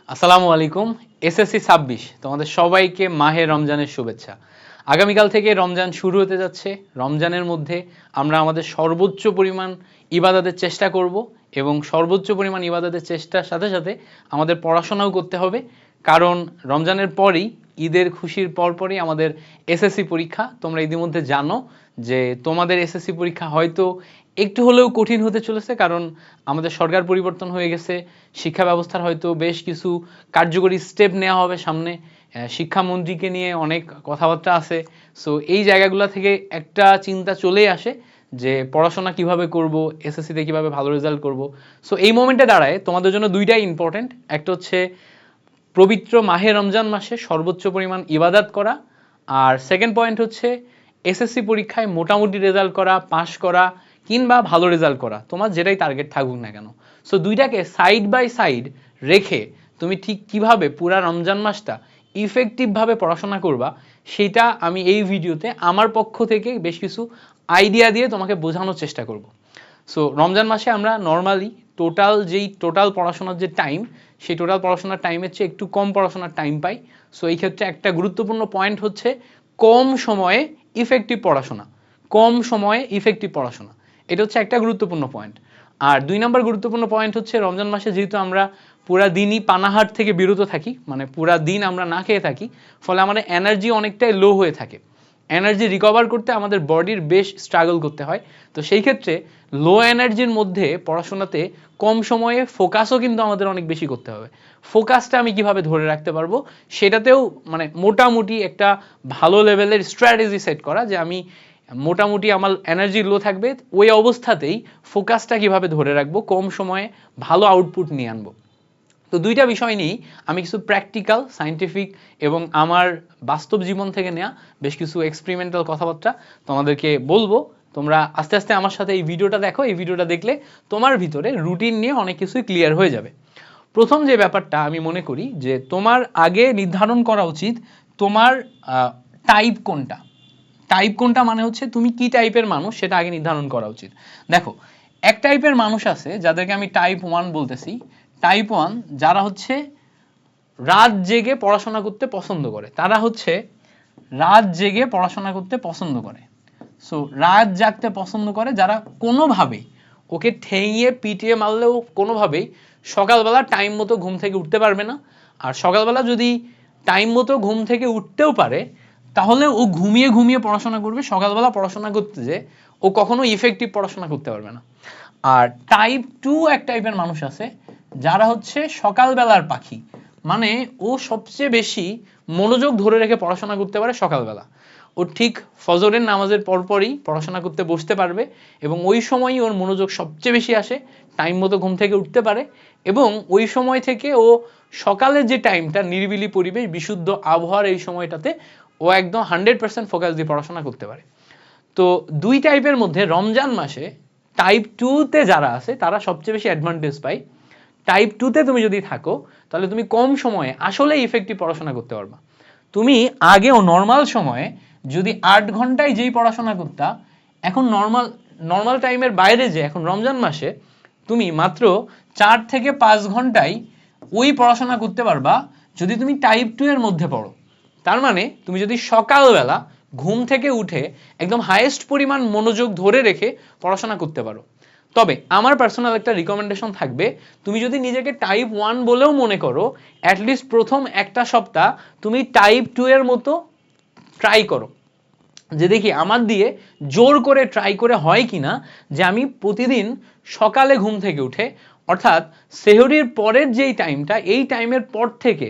আসসালামু আলাইকুম। এসএসসি ২৬ তোমাদের সবাইকে মাহে রমজানের শুভেচ্ছা। আগামীকাল থেকে রমজান শুরু হতে যাচ্ছে। রমজানের মধ্যে আমরা আমাদের সর্বোচ্চ পরিমাণ ইবাদতের চেষ্টা করব এবং সর্বোচ্চ পরিমাণ ইবাদতের চেষ্টার সাথে সাথে আমাদের পড়াশোনাও করতে হবে। কারণ রমজানের পরই ঈদের খুশির পরপরই আমাদের এসএসসি পরীক্ষা। তোমরা ইতিমধ্যে জানো যে তোমাদের এসএসসি পরীক্ষা হয়তো একটু হলেও কঠিন হতে চলেছে, কারণ আমাদের সরকার পরিবর্তন হয়ে গেছে। শিক্ষা ব্যবস্থার হয়তো বেশ কিছু কার্যকরী স্টেপ নেওয়া হবে সামনে। শিক্ষামন্ত্রীকে নিয়ে অনেক কথাবার্তা আছে। সো এই জায়গাগুলো থেকে একটা চিন্তা চলেই আসে যে পড়াশোনা কিভাবে করব, এসএসসিতে কিভাবে ভালো রেজাল্ট করব। সো এই মোমেন্টে দাঁড়ায় তোমাদের জন্য দুইটাই ইম্পর্টেন্ট। একটা হচ্ছে পবিত্র মাহে রমজান মাসে সর্বোচ্চ পরিমাণ ইবাদত করা, আর সেকেন্ড পয়েন্ট হচ্ছে এসএসসি পরীক্ষায় মোটামুটি রেজাল্ট করা, পাস করা কিংবা ভালো রেজাল্ট করা, তোমার যেটাই টার্গেট থাকুক না কেন। সো দুইটাকে সাইড বাই সাইড রেখে তুমি ঠিক কিভাবে পুরা রমজান মাসটা ইফেক্টিভভাবে পড়াশোনা করবা সেটা আমি এই ভিডিওতে আমার পক্ষ থেকে বেশ কিছু আইডিয়া দিয়ে তোমাকে বোঝানোর চেষ্টা করব। সো রমজান মাসে আমরা নর্মালি টোটাল পড়াশোনার যে টাইম, সেই টোটাল পড়াশোনার টাইমের চেয়ে একটু কম পড়াশোনার টাইম পাই। সো এই ক্ষেত্রে একটা গুরুত্বপূর্ণ পয়েন্ট হচ্ছে কম সময়ে ইফেক্টিভ পড়াশোনা। কম সময়ে ইফেক্টিভ পড়াশোনা, এটা হচ্ছে একটা গুরুত্বপূর্ণ পয়েন্ট। আর ২ নম্বর গুরুত্বপূর্ণ পয়েন্ট হচ্ছে রমজান মাসে যেহেতু আমরা পুরা দিনই পানাহার থেকে বিরত থাকি, মানে পুরা দিন আমরা না খেয়ে থাকি, ফলে আমাদের এনার্জি অনেকটাই লো হয়ে থাকে। এনার্জি রিকভার করতে আমাদের বডির বেশ স্ট্রাগল করতে হয়। তো সেই ক্ষেত্রে লো এনার্জির মধ্যে পড়াশোনাতে কম সময়ে ফোকাসও কিন্তু আমাদের অনেক বেশি করতে হবে। ফোকাসটা আমি কিভাবে ধরে রাখতে পারবো সেটাতেও মানে মোটামুটি একটা ভালো লেভেলের স্ট্র্যাটেজি সেট করা, যে আমি মোটামুটি আমার এনার্জি লো থাকবে, ওই অবস্থাতেই ফোকাসটা কিভাবে ধরে রাখবো, কম সময়ে ভালো আউটপুট নিয়ে আনবো। তো দুইটা বিষয় নিয়েই আমি কিছু প্র্যাকটিক্যাল, সায়েন্টিফিক এবং আমার বাস্তব জীবন থেকে নেওয়া বেশ কিছু এক্সপেরিমেন্টাল কথাবার্তা তোমাদেরকে বলবো। তোমরা আস্তে আস্তে আমার সাথে এই ভিডিওটা দেখো। এই ভিডিওটা দেখলে তোমার ভিতরে রুটিন নিয়ে অনেক কিছুই ক্লিয়ার হয়ে যাবে। প্রথম যে ব্যাপারটা আমি মনে করি যে তোমার আগে নির্ধারণ করা উচিত তোমার টাইপ কোনটা। টাইপ কোনটা মানে হচ্ছে তুমি কি টাইপের মানুষ সেটা আগে নির্ধারণ করা উচিত। দেখো, এক টাইপের মানুষ আছে যাদেরকে আমি টাইপ 1 বলতেছি। টাইপ 1 যারা হচ্ছে রাত জেগে পড়াশোনা করতে পছন্দ করে, তারা হচ্ছে রাত জেগে পড়াশোনা করতে পছন্দ করে। সো রাত জাগতে পছন্দ করে যারা কোনোভাবেই, ওকে ঠেঙিয়ে পিটিয়ে মারলেও কোনোভাবেই সকালবেলা টাইম মতো ঘুম থেকে উঠতে পারবে না। আর সকালবেলা যদি টাইম মতো ঘুম থেকে উঠতেও পারে, তাহলে ও ঘুমিয়ে ঘুমিয়ে পড়াশোনা করবে। সকালবেলা পড়াশোনা করতে যে ও কখনো ইফেক্টিভ পড়াশোনা করতে পারবে না। আর টাইপ 2 এক টাইপের মানুষ আছে যারা হচ্ছে সকালবেলার পাখি, মানে ও সবচেয়ে বেশি মনোযোগ ধরে রেখে পড়াশোনা করতে পারে সকালবেলা। ও ঠিক ফজরের নামাজের পরপরই পড়াশোনা করতে বসতে পারবে এবং ওই সময়ই ওর মনোযোগ সবচেয়ে বেশি আসে, টাইম মতো ঘুম থেকে উঠতে পারে এবং ওই সময় থেকে ও সকালের যে টাইমটা, নিরিবিলি পরিবেশ, বিশুদ্ধ আবহাওয়ার এই সময়টাতে ও একদম 100% ফোকাস দিয়ে পড়াশোনা করতে পারে। তো দুই টাইপের মধ্যে রমজান মাসে টাইপ 2-তে যারা আছে তারা সবচেয়ে বেশি অ্যাডভান্টেজ পায়। টাইপ 2-তে তুমি যদি থাকো তাহলে তুমি কম সময়ে আসলে ইফেক্টিভ পড়াশোনা করতে পারবা। তুমি আগেও নর্মাল সময়ে যদি 8 ঘন্টায় যেই পড়াশোনা করতা, এখন নর্মাল টাইমের বাইরে যে এখন রমজান মাসে তুমি মাত্র 4 থেকে 5 ঘন্টায় ওই পড়াশোনা করতে পারবা যদি তুমি টাইপ 2 এর মধ্যে পড়ো। তার মানে তুমি যদি সকালবেলা ঘুম থেকে উঠে একদম হাইয়েস্ট পরিমাণ মনোযোগ ধরে রেখে পড়াশোনা করতে পারো। তবে আমার পার্সোনাল একটা রিকমেন্ডেশন থাকবে, তুমি যদি নিজেকে টাইপ 1 বলেও মনে করো, অ্যাটলিস্ট প্রথম একটা সপ্তাহ তুমি টাইপ 2 এর মতো ট্রাই করো, যে দেখি আমার দিয়ে জোর করে ট্রাই করে হয় কিনা যে আমি প্রতিদিন সকালে ঘুম থেকে উঠে, অর্থাৎ সেহরির পরের যেই টাইমটা, এই টাইমের পর থেকে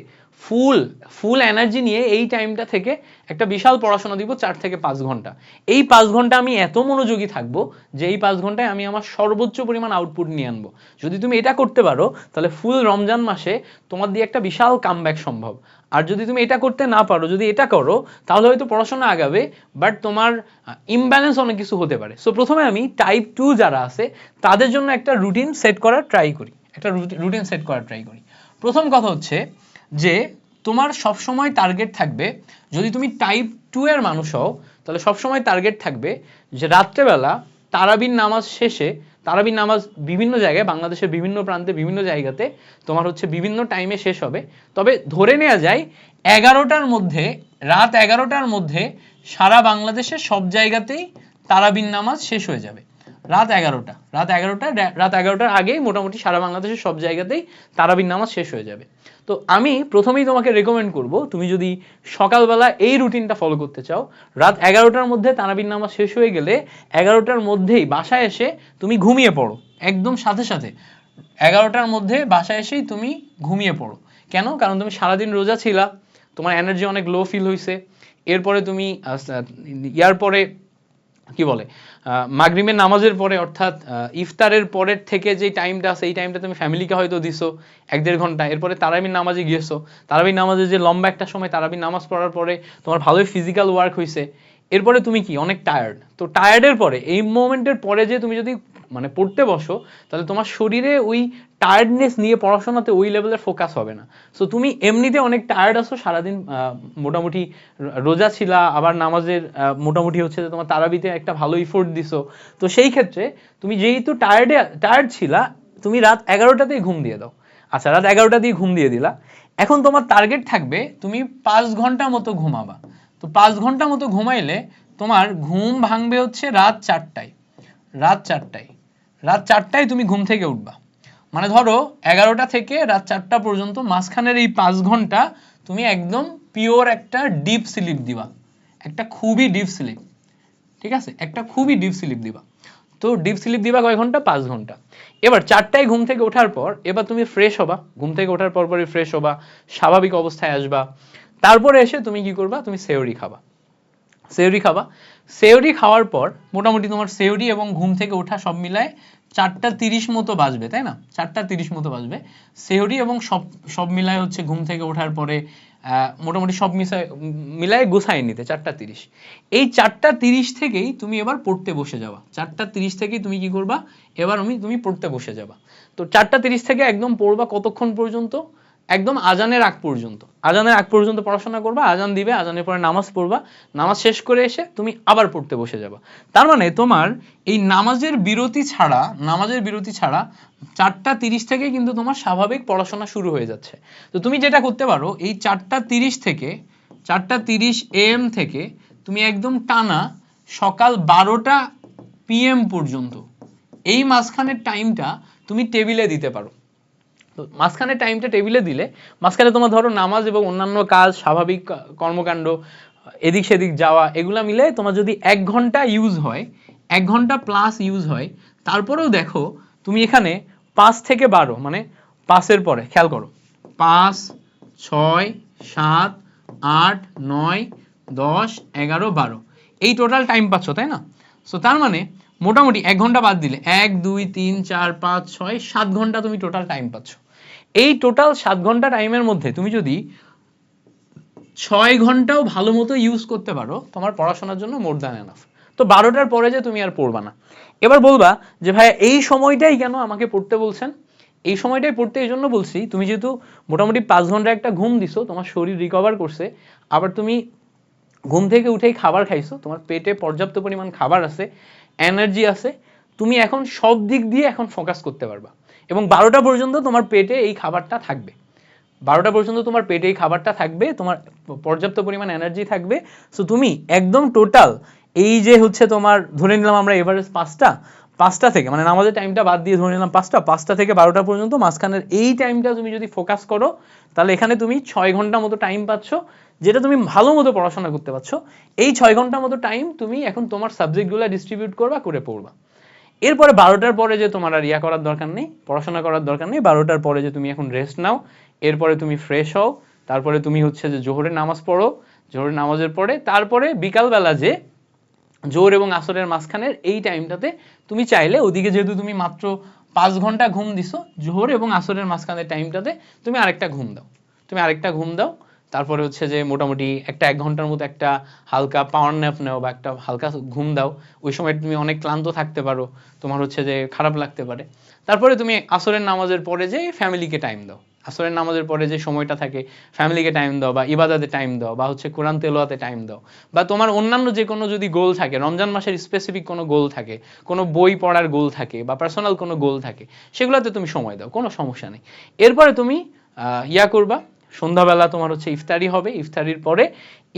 ফুল এনার্জি নিয়ে এই টাইমটা থেকে একটা বিশাল পড়াশোনা দিব 4 থেকে 5 ঘন্টা। এই 5 ঘন্টা আমি এত মনোযোগী থাকবো যে এই 5 ঘন্টায় আমি আমার সর্বোচ্চ পরিমাণ আউটপুট নিয়ে আনবো। যদি তুমি এটা করতে পারো তাহলে ফুল রমজান মাসে তোমার দিয়ে একটা বিশাল কামব্যাক সম্ভব। আর যদি তুমি এটা করতে না পারো, যদি এটা করো, তাহলে হয়তো পড়াশোনা আগাবে বাট তোমার ইমব্যালেন্স অনেক কিছু হতে পারে। সো প্রথমে আমি টাইপ 2 যারা আছে তাদের জন্য একটা রুটিন সেট করার ট্রাই করি। প্রথম কথা হচ্ছে যে তোমার সবসময় টার্গেট থাকবে, যদি তুমি টাইপ 2 এর মানুষ হও তাহলে সবসময় টার্গেট থাকবে যে রাত্রেবেলা তারাবির নামাজ শেষে তারাবির নামাজ বিভিন্ন জায়গায়, বাংলাদেশের বিভিন্ন প্রান্তে বিভিন্ন জায়গাতে তোমার হচ্ছে বিভিন্ন টাইমে শেষ হবে। তবে ধরে নেওয়া যায় 11টার মধ্যে, রাত 11টার মধ্যে সারা বাংলাদেশের সব জায়গাতেই তারাবির নামাজ শেষ হয়ে যাবে। রাত 11টার আগেই মোটামুটি সারা বাংলাদেশের সব জায়গাতেই তারাবির নামাজ শেষ হয়ে যাবে। তো আমি প্রথমেই তোমাকে রেকমেন্ড করব, তুমি যদি সকালবেলা এই রুটিনটা ফলো করতে চাও, রাত 11টার মধ্যে তারাবির নামাজ শেষ হয়ে গেলে 11টার মধ্যেই বাসায় এসে তুমি ঘুমিয়ে পড়ো, একদম সাথে সাথে 11টার মধ্যে বাসায় এসেই তুমি ঘুমিয়ে পড়ো। কেন? কারণ তুমি সারাদিন রোজা ছিলা, তোমার এনার্জি অনেক লো ফিল হয়েছে, এরপরে তুমি ইয়ার পরে কি বলে মাগরিবের নামাজের পরে অর্থাৎ ইফতারের পরের থেকে যে টাইমটা আছে, এই টাইমটা তুমি ফ্যামিলিকে হয়তো দিছো 1-1.5 ঘন্টা, এরপরে তারাবির নামাজে গিয়েছো, তারাবির নামাজে যে লম্বা একটা সময় তারাবির নামাজ পড়ার পরে তোমার ভালোই ফিজিক্যাল ওয়ার্ক হয়েছে, এরপরে তুমি কি অনেক টায়ার্ড। তো টায়ার্ডের পরে, এই মোমেন্টের পরে যে তুমি যদি মানে পড়তে বসো, তাহলে তোমার শরীরে ওই টায়ার্ডনেস নিয়ে পড়াশোনাতে ওই লেভেলের ফোকাস হবে না। সো তুমি এমনিতে অনেক টায়ার্ড আছো, সারাদিন মোটামুটি রোজা ছিলা, আবার নামাজের মোটামুটি হচ্ছে যে তোমার তারাবিতে একটা ভালো ইফোর্ট দিছো, তো সেই ক্ষেত্রে তুমি যেহেতু টায়ার্ড ছিলা, তুমি রাত 11টাতেই ঘুম দিয়ে দাও। আচ্ছা, রাত 11টাতেই ঘুম দিয়ে দিলা, এখন তোমার টার্গেট থাকবে তুমি 5 ঘন্টা মতো ঘুমাবা। তো 5 ঘন্টা মতো ঘুমাইলে তোমার ঘুম ভাঙবে হচ্ছে রাত 4টায়। রাত 4টায় তুমি ঘুম থেকে উঠবা, মানে ধরো 11টা থেকে রাত 4টা পর্যন্ত মাঝখানের এই 5 ঘন্টা তুমি একদম পিওর একটা ডিপ স্লিপ দিবা, একটা খুবই ডিপ স্লিপ, ঠিক আছে, একটা খুবই ডিপ স্লিপ দিবা। তো ডিপ স্লিপ দিবা কয় ঘন্টা? 5 ঘন্টা। এবার 4টায় ঘুম থেকে ওঠার পর এবার তুমি ফ্রেশ হবা, ঘুম থেকে ওঠার পরই ফ্রেশ হবা, স্বাভাবিক অবস্থায় আসবা, তারপরে এসে তুমি কি করবা? তুমি সেহরি খাবা। সেহরি খাওয়ার পর মোটামুটি তোমার সেহরি এবং ঘুম থেকে ওঠা সব মিলায় 4:30 মতো বাজবে, তাই না? 4:30 মতো বাজবে সেহরি এবং সব মিলায় হচ্ছে ঘুম থেকে ওঠার পরে মোটামুটি সব মিলায় গুছাই নিতে 4:30। এই 4:30 থেকেই তুমি এবার পড়তে বসে যাবা। 4:30 থেকেই তুমি কি করবা? এবার তুমি পড়তে বসে যাবা। তো 4:30 থেকে একদম পড়বা কতক্ষণ পর্যন্ত? একদম আজানের আগ পর্যন্ত। আজানের আগ পর্যন্ত পড়াশোনা করবা, আজান দিবে, আজানের পরে নামাজ পড়বা, নামাজ শেষ করে এসে তুমি আবার পড়তে বসে যাবা। তার মানে তোমার এই নামাজের বিরতি ছাড়া 4:30 থেকে কিন্তু তোমার স্বাভাবিক পড়াশোনা শুরু হয়ে যাচ্ছে। তো তুমি যেটা করতে পারো, এই 4:30 AM থেকে তুমি একদম টানা সকাল 12টা PM পর্যন্ত এই মাঝখানের টাইমটা তুমি টেবিলে দিতে পারো। তো মাঝখানে টাইমটা টেবিলে দিলে মাঝখানে তোমার ধরো নামাজ এবং অন্যান্য কাজ, স্বাভাবিক কর্মকাণ্ড, এদিক সেদিক যাওয়া, এগুলা মিলে তোমার যদি 1 ঘন্টা ইউজ হয়, 1 ঘন্টা প্লাস ইউজ হয়, তারপরেও দেখো তুমি এখানে 5 থেকে 12 মানে 5-এর পরে খেয়াল করো, 5, 6, 7, 8, 9, 10, 11, 12 এই টোটাল টাইম পাচ্ছ, তাই না? সো তার মানে মোটামুটি 1 ঘন্টা বাদ দিলে 1, 2, 3, 4, 5, 6, 7 ঘন্টা তুমি টোটাল টাইম পাচ্ছ। এই টোটাল 7 ঘন্টা টাইমের মধ্যে তুমি যদি 6 ঘন্টাও ভালো মতো ইউজ করতে পারো, তোমার পড়াশোনার জন্য মোর দ্যান এনাফ। তো 12টার পরে যে তুমি আর পড়বা না। এবার বলবা যে ভাই এই সময়টাই কেন আমাকে পড়তে বলছেন? এই সময়টাই পড়তে এই জন্য বলছি, তুমি যেহেতু মোটামুটি 5 ঘন্টা একটা ঘুম দিছো, তোমার শরীর রিকভার করছে, আবার তুমি ঘুম থেকে উঠেই খাবার খাইছো, তোমার পেটে পর্যাপ্ত পরিমাণ খাবার আছে, এনার্জি আছে, তুমি এখন সব দিক দিয়ে এখন ফোকাস করতে পারবা। এবং 12টা পর্যন্ত তোমার পেটে এই খাবারটা থাকবে, 12টা পর্যন্ত তোমার পেটে এই খাবারটা থাকবে, তোমার পর্যাপ্ত পরিমাণ এনার্জি থাকবে। সো তুমি একদম টোটাল এই যে হচ্ছে তোমার ধরে নিলাম আমরা এভারেজ 5টা থেকে মানে নামাজের টাইমটা বাদ দিয়ে ধরে নিলাম 5টা থেকে 12টা পর্যন্ত মাঝখানের এই টাইমটা তুমি যদি ফোকাস করো, তাহলে এখানে তুমি 6 ঘন্টা মতো টাইম পাচ্ছ, যেটা তুমি ভালো মতো পড়াশোনা করতে পারছো। এই 6 ঘন্টা মতো টাইম তুমি এখন তোমার সাবজেক্টগুলো ডিস্ট্রিবিউট করবা, করে পড়বা। এরপরে 12টার পরে যে তোমার আর ইয়া করার দরকার নেই, পড়াশোনা করার দরকার নেই। 12টার পরে যে তুমি এখন রেস্ট নাও, এরপরে তুমি ফ্রেশ হও, তারপরে তুমি হচ্ছে যে জোহরের নামাজ পড়ো, জোহরের নামাজের পরে তারপরে বিকালবেলা যে জোহর এবং আসরের মাঝখানের এই টাইমটাতে তুমি চাইলে ওদিকে যেহেতু তুমি মাত্র 5 ঘন্টা ঘুম দিছো, জোহর এবং আসরের মাঝখানের টাইমটাতে তুমি আরেকটা ঘুম দাও। তারপরে হচ্ছে যে মোটামুটি একটা 1 ঘন্টার মতো একটা হালকা পাওয়ার ন্যাপ নাও বা একটা হালকা ঘুম দাও। ওই সময় তুমি অনেক ক্লান্ত থাকতে পারো, তোমার হচ্ছে যে খারাপ লাগতে পারে। তারপরে তুমি আসরের নামাজের পরে যে ফ্যামিলিকে টাইম দাও। আসরের নামাজের পরে যে সময়টা থাকে ফ্যামিলিকে টাইম দাও বা ইবাদতে টাইম দাও বা হচ্ছে কোরআন তেলাওয়াতে টাইম দাও বা তোমার অন্যান্য যে কোনো যদি গোল থাকে, রমজান মাসের স্পেসিফিক কোনো গোল থাকে, কোনো বই পড়ার গোল থাকে বা পার্সোনাল কোনো গোল থাকে, সেগুলোতে তুমি সময় দাও, কোনো সমস্যা নেই। এরপরে তুমি করবা, সন্ধ্যাবেলা তোমার হচ্ছে ইফতারি হবে, ইফতারির পরে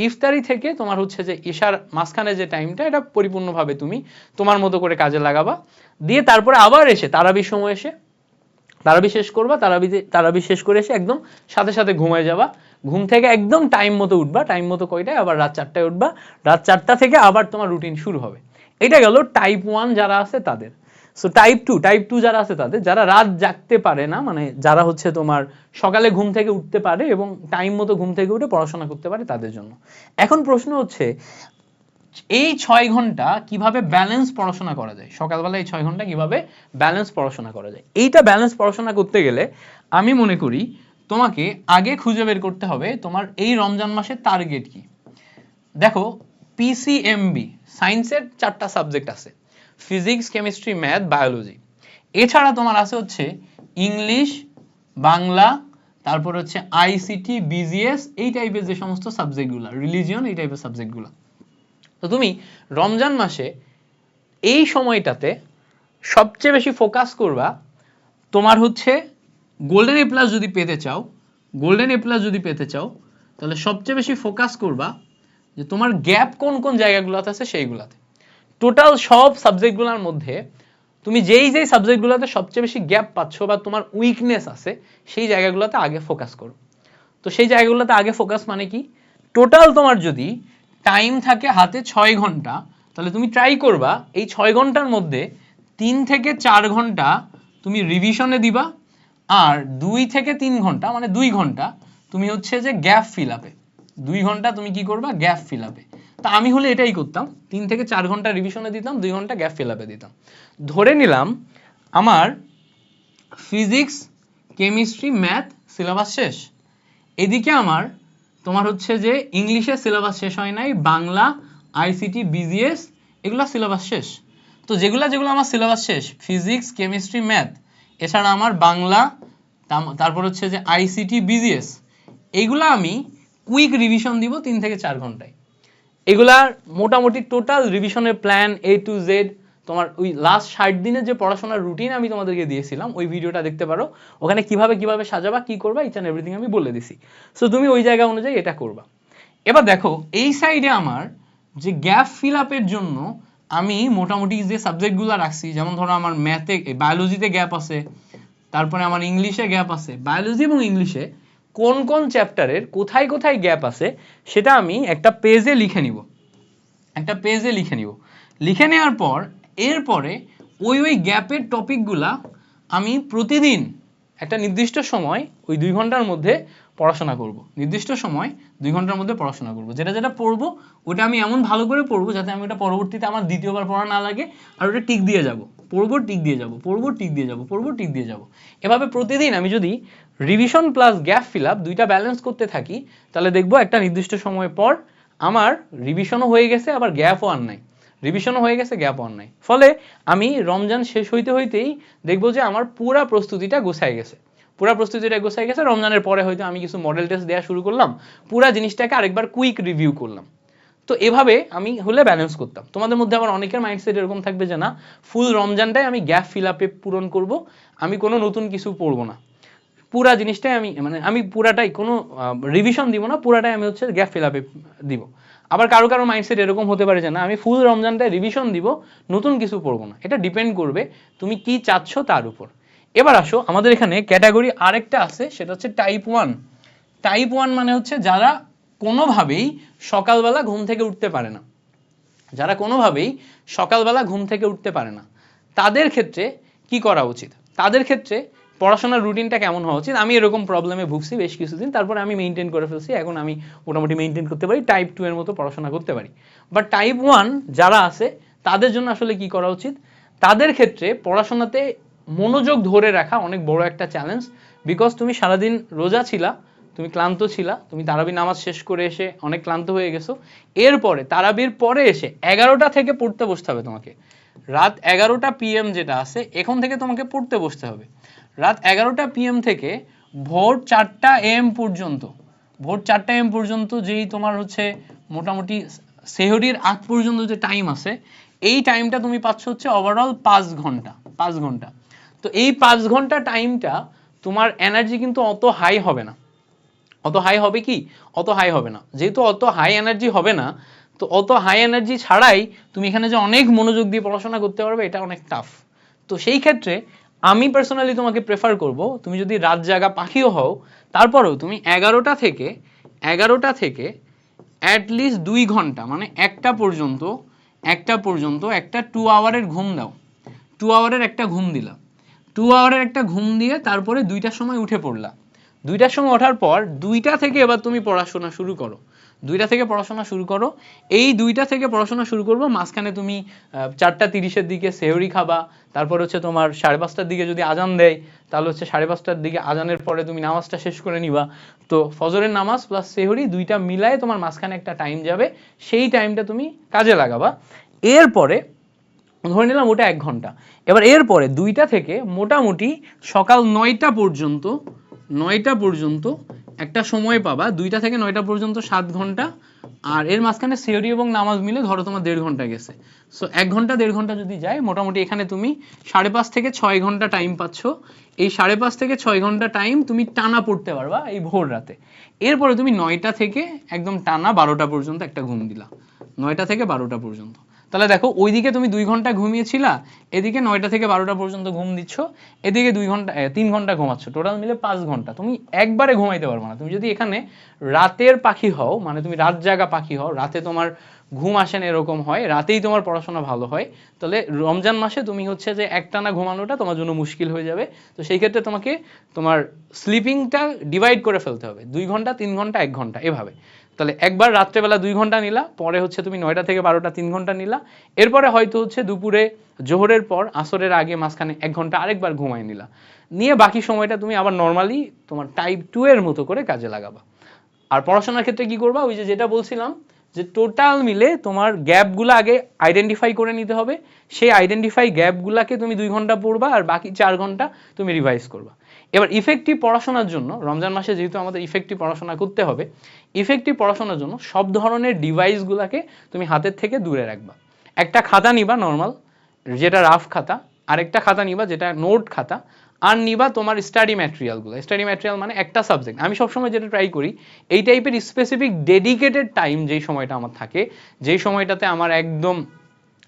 ইফতারি থেকে তোমার হচ্ছে যে ইশার মাঝখানে যে টাইমটা, এটা পরিপূর্ণভাবে তুমি তোমার মতো করে কাজে লাগাবা। দিয়ে তারপরে আবার এসে তারাবির সময় এসে তারাবি শেষ করবা, তারাবি শেষ করে এসে একদম সাথে সাথে ঘুমায় যাবা। ঘুম থেকে একদম টাইম মতো উঠবা, টাইম মতো কয়টায়, আবার রাত 4টায় উঠবা, রাত 4টা থেকে আবার তোমার রুটিন শুরু হবে। এটা গেল টাইপ 1 যারা আছে তাদের। সো টাইপ টু যারা আছে তাদের, যারা রাত জাগতে পারে না, মানে যারা হচ্ছে তোমার সকালে ঘুম থেকে উঠতে পারে এবং টাইম মতো ঘুম থেকে উঠে পড়াশোনা করতে পারে তাদের জন্য। এখন প্রশ্ন হচ্ছে এই 6 ঘন্টা কিভাবে ব্যালেন্স পড়াশোনা করা যায়, সকালবেলা এই 6 ঘন্টা কিভাবে ব্যালেন্স পড়াশোনা করা যায়। এইটা ব্যালেন্স পড়াশোনা করতে গেলে আমি মনে করি তোমাকে আগে খুঁজে বের করতে হবে তোমার এই রমজান মাসের টার্গেট কি। দেখো, পিসিএমবি সায়েন্সের 4টা সাবজেক্ট আছে, ফিজিক্স, কেমিস্ট্রি, ম্যাথ, বায়োলজি। এছাড়া তোমার আছে হচ্ছে ইংলিশ, বাংলা, তারপর হচ্ছে আইসিটি, বিজিএস, এই টাইপের যে সমস্ত সাবজেক্টগুলো, রিলিজিয়ন, এই টাইপের সাবজেক্টগুলো। তো তুমি রমজান মাসে এই সময়টাতে সবচেয়ে বেশি ফোকাস করবা তোমার হচ্ছে গোল্ডেন এ প্লাস যদি পেতে চাও, তাহলে সবচেয়ে বেশি ফোকাস করবা যে তোমার গ্যাপ কোন কোন জায়গাগুলোতে আছে সেইগুলাতে। টোটাল সব সাবজেক্টগুলোর মধ্যে তুমি যেই সাবজেক্টগুলোতে সবচেয়ে বেশি গ্যাপ পাচ্ছ বা তোমার উইকনেস আছে সেই জায়গাগুলোতে আগে ফোকাস করো। তো সেই জায়গাগুলোতে আগে ফোকাস মানে কি, টোটাল তোমার যদি টাইম থাকে হাতে 6 ঘন্টা, তাহলে তুমি ট্রাই করবা এই 6 ঘন্টার মধ্যে 3 থেকে 4 ঘন্টা তুমি রিভিশনে দিবা, আর 2 থেকে 3 ঘন্টা মানে 2 ঘন্টা তুমি হচ্ছে যে গ্যাপ ফিল আপে, 2 ঘন্টা তুমি কি করবা, গ্যাপ ফিল আপে। তা আমি হলে এটাই করতাম, 3 থেকে 4 ঘন্টা রিভিশনে দিতাম, 2 ঘন্টা গ্যাপ ফিল আপে দিতাম। ধরে নিলাম আমার ফিজিক্স, কেমিস্ট্রি, ম্যাথ সিলেবাস শেষ, এদিকে আমার তোমার হচ্ছে যে ইংলিশের সিলেবাস শেষ হয় নাই, বাংলা, আইসিটি, বিজিএস এগুলো সিলেবাস শেষ। তো যেগুলো আমার সিলেবাস শেষ, ফিজিক্স, কেমিস্ট্রি, ম্যাথ, এছাড়া আমার বাংলা, তারপর হচ্ছে যে আইসিটি, বিজিএস, এইগুলো আমি কুইক রিভিশন দিব 3 থেকে 4 ঘন্টায়। এগুলার মোটামুটি টোটাল রিভিশনের প্ল্যান এ টু জেড তোমার ওই লাস্ট 60 দিনের যে পড়াশোনার রুটিন আমি তোমাদেরকে দিয়েছিলাম, ওই ভিডিওটা দেখতে পারো, ওখানে কিভাবে সাজাবা, কি করবা, ইচ অ্যান্ড এভরিথিং আমি বলে দিছি। সো তুমি ওই জায়গা অনুযায়ী এটা করবা। এবার দেখো এই সাইডে আমার যে গ্যাপ ফিল আপের জন্য আমি মোটামুটি যে সাবজেক্টগুলো রাখছি, যেমন ধরো আমার ম্যাথে, বায়োলজিতে গ্যাপ আছে, তারপরে আমার ইংলিশে গ্যাপ আছে, বায়োলজি এবং ইংলিশে কোন কোন চ্যাপ্টারের কোথায় কোথায় গ্যাপ আছে সেটা আমি একটা পেজে লিখে নিব, লিখে নেওয়ার পর এরপরে ওই গ্যাপের টপিকগুলা আমি প্রতিদিন একটা নির্দিষ্ট সময় ওই 2 ঘন্টার মধ্যে পড়াশোনা করব, যেটা পড়বো ওটা আমি এমন ভালো করে পড়বো যাতে আমি ওটা পরবর্তীতে আমার দ্বিতীয়বার পড়া না লাগে, আর ওটা টিক দিয়ে যাব, এভাবে প্রতিদিন আমি যদি revision plus gap fill up দুইটা ব্যালেন্স করতে থাকি, তাহলে দেখবো একটা নির্দিষ্ট সময় পর আমার রিভিশনও হয়ে গেছে, আবার গ্যাপও আর নাই, ফলে আমি রমজান শেষ হইতেই দেখবো যে আমার পুরা প্রস্তুতিটা গোছায় গেছে, রমজানের পরে হয়তো আমি কিছু মডেল টেস্ট দেওয়া শুরু করলাম, পুরা জিনিসটাকে আরেকবার কুইক রিভিউ করলাম। তো এভাবে আমি হলে ব্যালেন্স করতাম। তোমাদের মধ্যে আবার অনেকের মাইন্ডসেট এরকম থাকবে যে না, ফুল রমজানটাই আমি গ্যাপ ফিল আপে পূরণ করব, আমি কোনো নতুন কিছু পড়বো না, পুরা জিনিসটাই আমি পুরাটাই কোনো রিভিশন দিব না, পুরাটাই আমি হচ্ছে গ্যাপ ফিল আপে দিব। আবার কারো মাইন্ডসেট এরকম হতে পারে যে না, আমি ফুল রমজানটায় রিভিশন দিব, নতুন কিছু পড়বো না। এটা ডিপেন্ড করবে তুমি কি চাচ্ছ তার উপর। এবার আসো, আমাদের এখানে ক্যাটাগরি আরেকটা আছে, সেটা হচ্ছে টাইপ 1 মানে হচ্ছে যারা কোনোভাবেই সকালবেলা ঘুম থেকে উঠতে পারে না, তাদের ক্ষেত্রে কি করা উচিত, তাদের ক্ষেত্রে পড়াশোনার রুটিনটা কেমন হওয়া উচিত। আমি এরকম প্রবলেমে ভুগছি বেশ কিছুদিন, তারপরে আমি মেইনটেইন করে ফেলছি, এখন আমি মোটামুটি মেইনটেইন করতে পারি, টাইপ 2 এর মতো পড়াশোনা করতে পারি। বাট টাইপ 1 যারা আছে তাদের জন্য আসলে কি করা উচিত, তাদের ক্ষেত্রে পড়াশোনাতে মনোযোগ ধরে রাখা অনেক বড় একটা চ্যালেঞ্জ। বিকজ তুমি সারাদিন রোজা ছিলা, তুমি ক্লান্ত ছিলা, তুমি তারাবি নামাজ শেষ করে এসে অনেক ক্লান্ত হয়ে গেছো, এরপরে তারাবির পরে এসে 11টা থেকে পড়তে বসতে হবে তোমাকে, রাত 11টা PM যেটা আছে এখন থেকে তোমাকে পড়তে বসতে হবে। রাত 11টা PM থেকে ভোর 4টা AM পর্যন্ত, ভোর 4টা AM পর্যন্ত যেই তোমার হচ্ছে মোটামুটি সেহরির আগ পর্যন্ত যে টাইম আছে, এই টাইমটা তুমি পাচ্ছ হচ্ছে ওভারঅল 5 ঘন্টা, 5 ঘন্টা। তো এই 5 ঘন্টা টাইমটা তোমার এনার্জি কিন্তু অত হাই হবে না। অত হাই হবে কি? অত হাই হবে না। যেহেতু অত হাই এনার্জি হবে না, তো অত হাই এনার্জি ছাড়াই তুমি এখানে যে অনেক মনোযোগ দিয়ে পড়াশোনা করতে পারবে, এটা অনেক টাফ। তো সেই ক্ষেত্রে আমি পার্সোনালি তোমাকে প্রেফার করব, তুমি যদি রাত জাগা পাখিও হও, তারপরেও তুমি 11টা থেকে অ্যাটলিস্ট 2 ঘন্টা, মানে একটা পর্যন্ত একটা 2 আওয়ারের ঘুম দাও। 2 আওয়ারের একটা ঘুম দিলা, 2 আওয়ারের একটা ঘুম দিয়ে তারপরে 2টার সময় উঠে পড়লা। 2টার সময় ওঠার পর 2টা থেকে এবার তুমি পড়াশোনা শুরু করো। 2টা থেকে পড়াশোনা শুরু করো। এই 2টা থেকে পড়াশোনা শুরু করবো, মাঝখানে তুমি 4টা 30-এর দিকে সেহরি খাবা। তারপর হচ্ছে তোমার 5:30টার দিকে যদি আজান দেয়, তাহলে হচ্ছে 5:30টার দিকে আজানের পরে তুমি নামাজটা শেষ করে নিবা। তো ফজরের নামাজ প্লাস সেহরি 2টা মিলায় তোমার মাঝখানে একটা টাইম যাবে, সেই টাইমটা তুমি কাজে লাগাবা। এরপরে ধরে নিলাম ওটা 1 ঘন্টা। এবার এরপরে 2টা থেকে মোটামুটি সকাল 9টা পর্যন্ত একটা সময় পাবা। 2টা থেকে 9টা পর্যন্ত 7 ঘন্টা। আর এর মাঝখানে সিওরি এবং নামাজ মিলে ধরো তোমার 1.5 ঘন্টা গেছে। সো 1 ঘন্টা 1.5 ঘন্টা যদি যায়, মোটামুটি এখানে তুমি 5.5 থেকে 6 ঘন্টা টাইম পাচ্ছ। এই 5.5 থেকে 6 ঘন্টা টাইম তুমি টানা পড়তে পারবা এই ভোর রাতে। এরপরে তুমি 9টা থেকে একদম টানা 12টা পর্যন্ত একটা ঘুম দিলা। 9টা থেকে 12টা পর্যন্ত। তাহলে দেখো, ওইদিকে তুমি 2 ঘন্টা ঘুমিয়েছিলা, এদিকে 9টা থেকে 12টা পর্যন্ত ঘুম দিচ্ছ, এদিকে 3 ঘন্টা ঘুমাচ্ছ, টোটাল মিলে 5 ঘন্টা। তুমি একবারে ঘুমাইতে পারবে না। তুমি যদি এখানে রাতের পাখি হও, মানে তুমি রাত জাগা পাখি হও, রাতে তোমার ঘুম আসেন এরকম হয়, রাতেই তোমার পড়াশোনা ভালো হয়, তাহলে রমজান মাসে তুমি হচ্ছে যে একটানা ঘুমানোটা তোমার জন্য মুশকিল হয়ে যাবে। তো সেই ক্ষেত্রে তোমাকে তোমার স্লিপিংটা ডিভাইড করে ফেলতে হবে, 2 ঘন্টা 3 ঘন্টা 1 ঘন্টা এভাবে। তাহলে একবার রাত্রেবেলা 2 ঘন্টা নিলা, পরে হচ্ছে তুমি 9টা থেকে 12টা 3 ঘন্টা নিলা, এরপরে হয়তো হচ্ছে দুপুরে জোহরের পর আসরের আগে মাঝখানে 1 ঘন্টা আরেকবার ঘুমাই নিলা, নিয়ে বাকি সময়টা তুমি আবার নর্মালি তোমার টাইপ 2 এর মতো করে কাজে লাগাবা। আর পড়াশোনার ক্ষেত্রে কি করবা, ওই যে যেটা বলছিলাম, যে টোটাল মিলে তোমার গ্যাপগুলো আগে আইডেন্টিফাই করে নিতে হবে। সেই আইডেন্টিফাই গ্যাপগুলোকে তুমি 2 ঘন্টা পড়বা, আর বাকি 4 ঘন্টা তুমি রিভাইজ করবা। এবার ইফেক্টিভ পড়াশোনার জন্য, রমজান মাসে যেহেতু আমাদের ইফেক্টিভ পড়াশোনা করতে হবে, ইফেক্টিভ পড়াশোনার জন্য সব ধরনের ডিভাইসগুলোকে তুমি হাতের থেকে দূরে রাখবা। একটা খাতা নিবা নর্মাল, যেটা রাফ খাতা, আরেকটা খাতা নিবা যেটা নোট খাতা, আর নিবা তোমার স্টাডি ম্যাটেরিয়ালগুলো। স্টাডি ম্যাটেরিয়াল মানে একটা সাবজেক্ট। আমি সবসময় যেটা ট্রাই করি, এই টাইপের স্পেসিফিক ডেডিকেটেড টাইম যেই সময়টা আমার থাকে, যেই সময়টাতে আমার একদম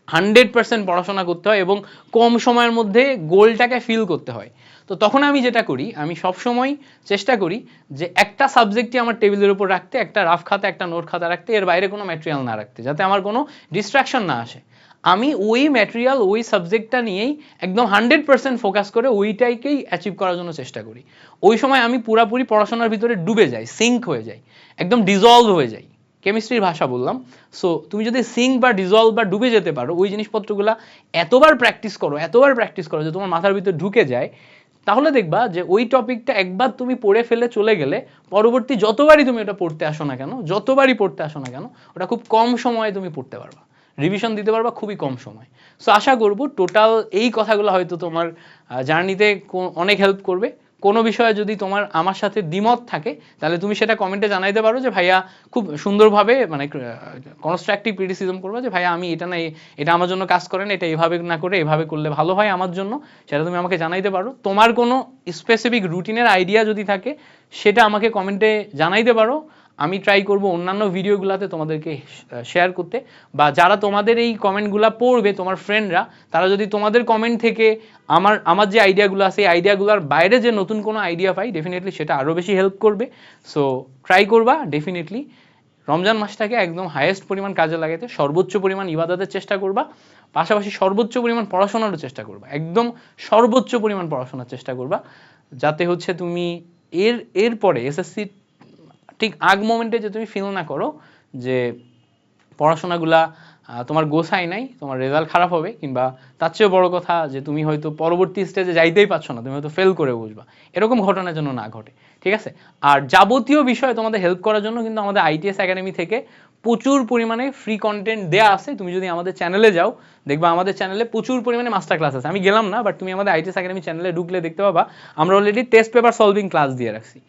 100% পড়াশোনা করতে হয় এবং কম সময়ের মধ্যে গোলটাকে ফিল করতে হয়, তো তখন আমি যেটা করি, আমি সবসময় চেষ্টা করি যে একটা সাবজেক্টই আমার টেবিলের উপর রাখতে, একটা রাফ খাতা একটা নোট খাতা রাখতে, এর বাইরে কোনো ম্যাটেরিয়াল না রাখতে, যাতে আমার কোনো ডিস্ট্রাকশন না আসে। আমি ওই ম্যাটেরিয়াল ওই সাবজেক্টটা নিয়েই একদম 100% ফোকাস করে ওইটাকেই অ্যাচিভ করার জন্য চেষ্টা করি। ওই সময় আমি পুরাপুরি পড়াশোনার ভিতরে ডুবে যাই, সিঙ্ক হয়ে যাই, একদম ডিজলভ হয়ে যাই, কেমিস্ট্রির ভাষা বললাম। সো তুমি যদি সিঙ্ক বা ডিজলভ বা ডুবে যেতে পারো, ওই জিনিসপত্রগুলো এতবার প্র্যাকটিস করো যে তোমার মাথার ভিতরে ঢুকে যায়, তাহলে দেখবা যে ওই টপিকটা একবার তুমি পড়ে ফেলে চলে গেলে, পরবর্তী যতবারই তুমি ওটা পড়তে আসো না কেন, ওটা খুব কম সময়ে তুমি পড়তে পারবা, রিভিশন দিতে পারবা খুবই কম সময়। সো আশা করব টোটাল এই কথাগুলো হয়তো তোমার জার্নিতে অনেক হেল্প করবে। কোনো বিষয়ে যদি তোমার আমার সাথে দ্বিমত থাকে, তাহলে তুমি সেটা কমেন্টে জানাইতে পারো, যে ভাইয়া খুব সুন্দরভাবে মানে কনস্ট্রাকটিভ ক্রিটিসিজম করবা, যে ভাইয়া আমি এটা না, এটা আমার জন্য কাজ করে না, এটা এভাবে না করে এভাবে করলে ভালো হয় আমার জন্য, সেটা তুমি আমাকে জানাইতে পারো। তোমার কোনো স্পেসিফিক রুটিনের আইডিয়া যদি থাকে, সেটা আমাকে কমেন্টে জানাইতে পারো। আমি ট্রাই করব অন্যান্য ভিডিওগুলোতে তোমাদেরকে শেয়ার করতে, বা যারা তোমাদের এই কমেন্টগুলো পড়বে, তোমার ফ্রেন্ডরা, তারা যদি তোমাদের কমেন্ট থেকে আমার যে আইডিয়াগুলো আছে, এই আইডিয়াগুলোর বাইরে যে নতুন কোনো আইডিয়া পাই, ডেফিনেটলি সেটা আরও বেশি হেল্প করবে। সো ট্রাই করবা ডেফিনেটলি রমজান মাসটাকে একদম হাইয়েস্ট পরিমাণ কাজে লাগাতে, সর্বোচ্চ পরিমাণ ইবাদতের চেষ্টা করবা, পাশাপাশি সর্বোচ্চ পরিমাণ পড়াশোনারও চেষ্টা করবা, একদম সর্বোচ্চ পরিমাণ পড়াশোনার চেষ্টা করবা, যাতে হচ্ছে তুমি এরপরে এসএসসি ঠিক আগ মোমেন্টে যে তুমি ফিল না করো যে পড়াশোনাগুলা তোমার গোছাই নাই, তোমার রেজাল্ট খারাপ হবে, কিংবা তার চেয়েও বড় কথা যে তুমি হয়তো পরবর্তী স্টেজে যাইতেই পারছো না, তুমি হয়তো ফেল করে বসবা, এরকম ঘটনা যেন না ঘটে, ঠিক আছে? আর যাবতীয় বিষয়ে তোমাদের হেল্প করার জন্য কিন্তু আমাদের আইটিএস একাডেমি থেকে প্রচুর পরিমাণে ফ্রি কন্টেন্ট দেয়া আছে। তুমি যদি আমাদের চ্যানেলে যাও দেখবা আমাদের চ্যানেলে প্রচুর পরিমাণে মাস্টার ক্লাস আছে। আমি গেলাম না, বাট তুমি আমাদের আইটিএস একাডেমি চ্যানেলে ঢুকলে দেখতে পাবা আমরা already test paper solving class দিয়ে রাখছি।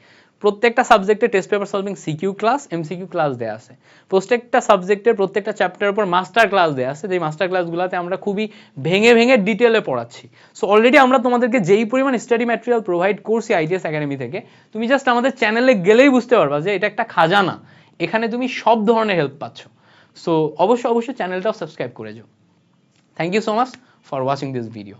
প্রত্যেকটা সাবজেক্টে test paper solving CQ class, MCQ class দেওয়া আছে। প্রত্যেকটা সাবজেক্টের প্রত্যেকটা চ্যাপ্টারের উপর মাস্টার ক্লাস দেওয়া আছে, যেই মাস্টার ক্লাসগুলোতে আমরা খুবই ভেঙে ভেঙে ডিটেলে পড়াচ্ছি। সো অলরেডি আমরা তোমাদেরকে যেই পরিমাণ স্টাডি ম্যাটেরিয়াল প্রোভাইড করছি আইটিএস একাডেমি থেকে, তুমি জাস্ট আমাদের চ্যানেলে গেলেই বুঝতে পারবা যে এটা একটা খাজানা, এখানে তুমি সব ধরনের হেল্প পাচ্ছ। সো অবশ্যই চ্যানেলটাও সাবস্ক্রাইব করে যাও। Thank you so much for watching this video.